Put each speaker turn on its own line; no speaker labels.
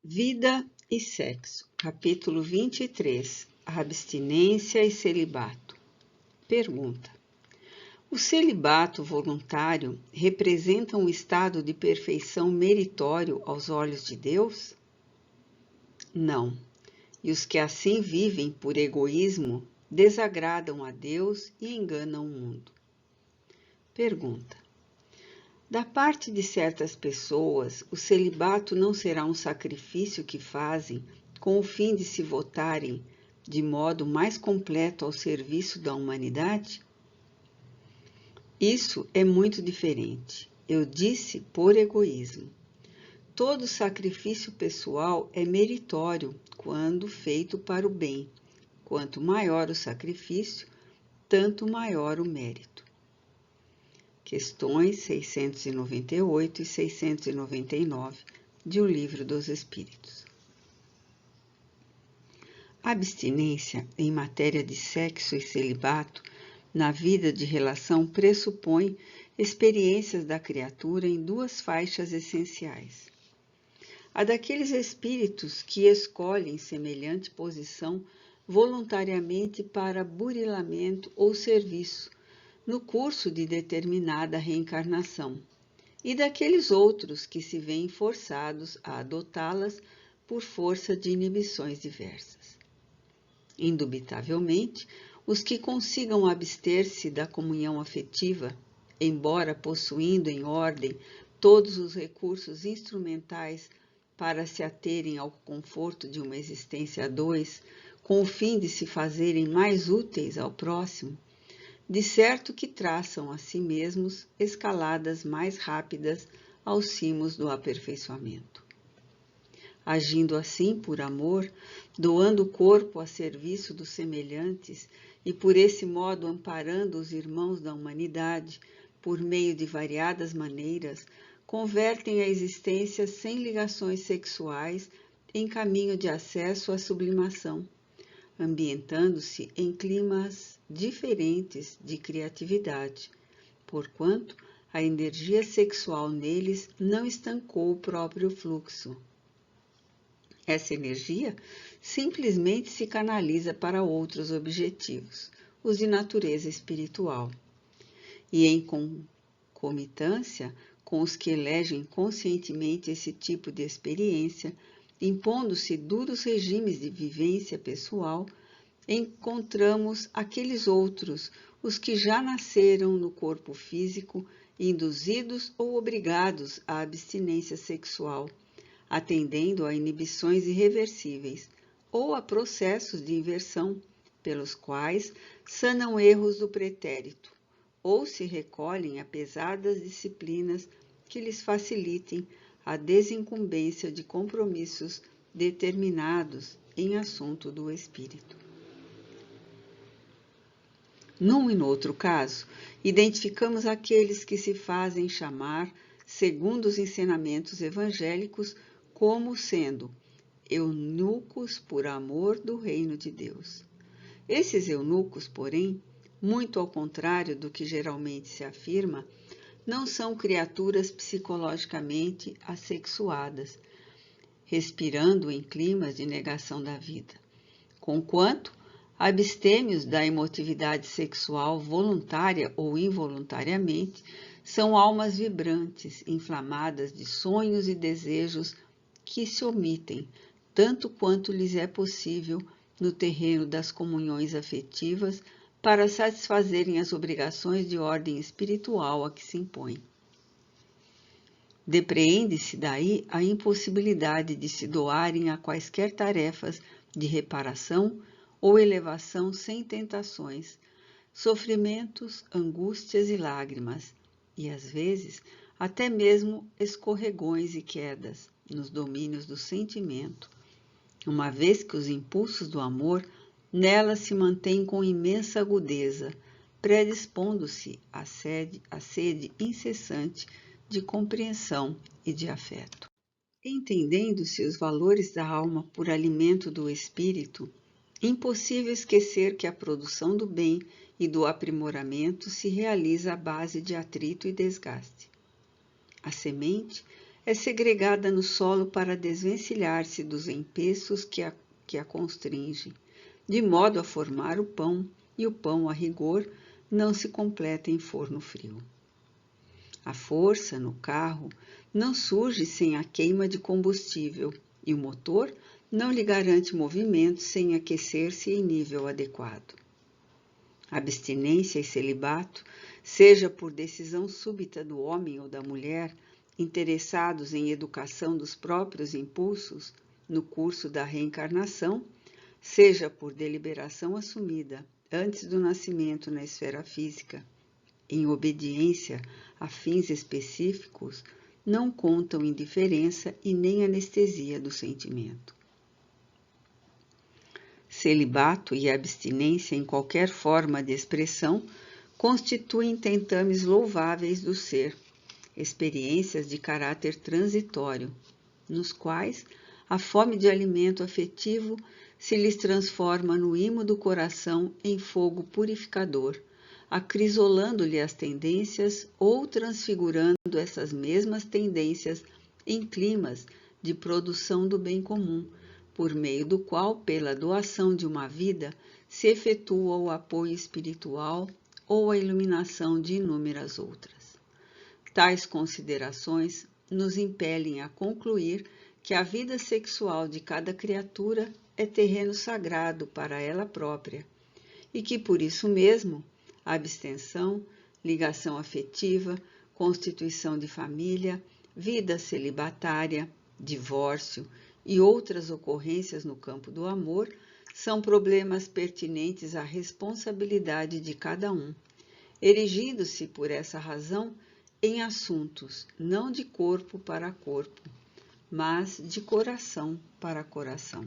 Vida e Sexo, capítulo 23, Abstinência e Celibato. Pergunta: o celibato voluntário representa um estado de perfeição meritório aos olhos de Deus? Não, e os que assim vivem por egoísmo desagradam a Deus e enganam o mundo. Pergunta: da parte de certas pessoas, o celibato não será um sacrifício que fazem com o fim de se votarem de modo mais completo ao serviço da humanidade? Isso é muito diferente. Eu disse por egoísmo. Todo sacrifício pessoal é meritório quando feito para o bem. Quanto maior o sacrifício, tanto maior o mérito. Questões 698 e 699 de O Livro dos Espíritos. A abstinência em matéria de sexo e celibato na vida de relação pressupõe experiências da criatura em duas faixas essenciais. A daqueles espíritos que escolhem semelhante posição voluntariamente para burilamento ou serviço, no curso de determinada reencarnação, e daqueles outros que se veem forçados a adotá-las por força de inibições diversas. Indubitavelmente, os que consigam abster-se da comunhão afetiva, embora possuindo em ordem todos os recursos instrumentais para se aterem ao conforto de uma existência a dois, com o fim de se fazerem mais úteis ao próximo, de certo que traçam a si mesmos escaladas mais rápidas aos cimos do aperfeiçoamento. Agindo assim por amor, doando o corpo a serviço dos semelhantes e por esse modo amparando os irmãos da humanidade, por meio de variadas maneiras, convertem a existência sem ligações sexuais em caminho de acesso à sublimação, ambientando-se em climas diferentes de criatividade, porquanto a energia sexual neles não estancou o próprio fluxo. Essa energia simplesmente se canaliza para outros objetivos, os de natureza espiritual, e em concomitância com os que elegem conscientemente esse tipo de experiência, impondo-se duros regimes de vivência pessoal, encontramos aqueles outros, os que já nasceram no corpo físico, induzidos ou obrigados à abstinência sexual, atendendo a inibições irreversíveis ou a processos de inversão, pelos quais sanam erros do pretérito, ou se recolhem a pesadas disciplinas que lhes facilitem a desincumbência de compromissos determinados em assunto do espírito. Num e no outro caso, identificamos aqueles que se fazem chamar, segundo os ensinamentos evangélicos, como sendo eunucos por amor do reino de Deus. Esses eunucos, porém, muito ao contrário do que geralmente se afirma, não são criaturas psicologicamente assexuadas, respirando em climas de negação da vida. Conquanto abstêmios da emotividade sexual voluntária ou involuntariamente, são almas vibrantes, inflamadas de sonhos e desejos que se omitem, tanto quanto lhes é possível, no terreno das comunhões afetivas, para satisfazerem as obrigações de ordem espiritual a que se impõem. Depreende-se daí a impossibilidade de se doarem a quaisquer tarefas de reparação ou elevação sem tentações, sofrimentos, angústias e lágrimas, e às vezes até mesmo escorregões e quedas nos domínios do sentimento, uma vez que os impulsos do amor nela se mantêm com imensa agudeza, predispondo-se à sede incessante de compreensão e de afeto. Entendendo-se os valores da alma por alimento do espírito, impossível esquecer que a produção do bem e do aprimoramento se realiza à base de atrito e desgaste. A semente é segregada no solo para desvencilhar-se dos empeços que a constringem, de modo a formar o pão, e o pão, a rigor, não se completa em forno frio. A força no carro não surge sem a queima de combustível, e o motor não lhe garante movimento sem aquecer-se em nível adequado. Abstinência e celibato, seja por decisão súbita do homem ou da mulher, interessados em educação dos próprios impulsos no curso da reencarnação, seja por deliberação assumida antes do nascimento na esfera física, em obediência a fins específicos, não contam indiferença e nem anestesia do sentimento. Celibato e abstinência em qualquer forma de expressão constituem tentames louváveis do ser, experiências de caráter transitório, nos quais a fome de alimento afetivo se lhes transforma no imo do coração em fogo purificador, acrisolando-lhe as tendências ou transfigurando essas mesmas tendências em climas de produção do bem comum, por meio do qual, pela doação de uma vida, se efetua o apoio espiritual ou a iluminação de inúmeras outras. Tais considerações nos impelem a concluir que a vida sexual de cada criatura é terreno sagrado para ela própria e que, por isso mesmo, a abstenção, ligação afetiva, constituição de família, vida celibatária, divórcio e outras ocorrências no campo do amor são problemas pertinentes à responsabilidade de cada um, erigindo-se por essa razão em assuntos não de corpo para corpo, mas de coração para coração.